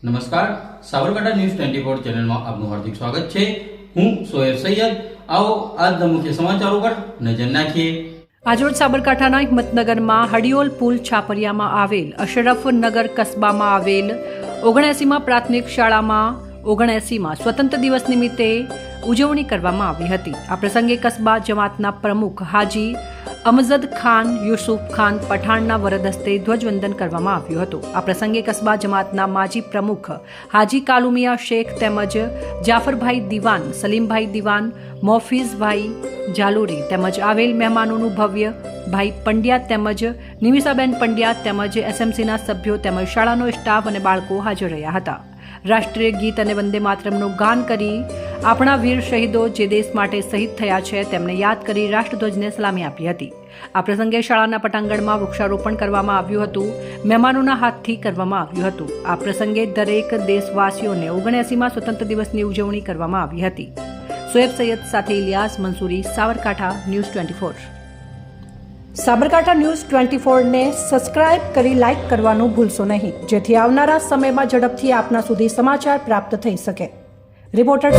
નમસ્કાર, સાબરકાંઠા ન્યૂઝ 24 ચેનલમાં આપનું હાર્દિક સ્વાગત છે। હું સોહેબ સૈયદ। આવો આજના મુખ્ય સમાચારો પર નજર નાખીએ। આજરોજ સાબરકાંઠાના હિંમતનગરમાં હડિયોલ પુલ છાપરિયામાં આવેલ અશરફ નગર કસ્બામાં આવેલ 79માં પ્રાથમિક શાળામાં 79માં સ્વતંત્ર દિવસ નિમિત્તે ઉજવણી કરવામાં આવી હતી। આ પ્રસંગે કસ્બા જમાતના પ્રમુખ હાજી અમજદ ખાન યુસુફ ખાન પઠાણના વરદ હસ્તે ધ્વજવંદન કરવામાં આવ્યું હતું। આ પ્રસંગે કસ્બા જમાતના માજી પ્રમુખ હાજી કાલુમિયા શેખ તેમજ જાફરભાઈ દિવાન, સલીમભાઈ દિવાન, મોફીઝભાઈ જાલોરી તેમજ આવેલ મહેમાનોનું ભવ્ય ભાઈ પંડ્યા તેમજ નિમિષાબેન પંડ્યા તેમજ એસએમસીના સભ્યો તેમજ શાળાનો સ્ટાફ અને બાળકો હાજર રહ્યા હતા। રાષ્ટ્રીય ગીત અને વંદે માતરમનું ગાન કરી આપણા વીર શહીદો જે દેશ માટે શહીદ થયા છે તેમને યાદ કરી રાષ્ટ્રધ્વજને સલામી આપી હતી। આ પ્રસંગે શાળાના પટાંગણમાં વૃક્ષારોપણ કરવામાં આવ્યું હતું, મહેમાનોના હાથથી કરવામાં આવ્યું હતું। આ પ્રસંગે દરેક દેશવાસીઓને 79માં સ્વતંત્ર દિવસની ઉજવણી કરવામાં આવી હતી। સોએબ સૈયદ સાથે ઇલિયાસ મંસૂરી, સાબરકાંઠા ન્યૂઝ 24। સાબરકાંઠા ન્યૂઝ 24 ને સબસ્ક્રાઇબ કરી લાઇક કરવાનું ભૂલશો નહીં, જેથી આવનારા સમયમાં ઝડપથી આપના સુધી સમાચાર પ્રાપ્ત થઈ શકે। રિપોર્ટર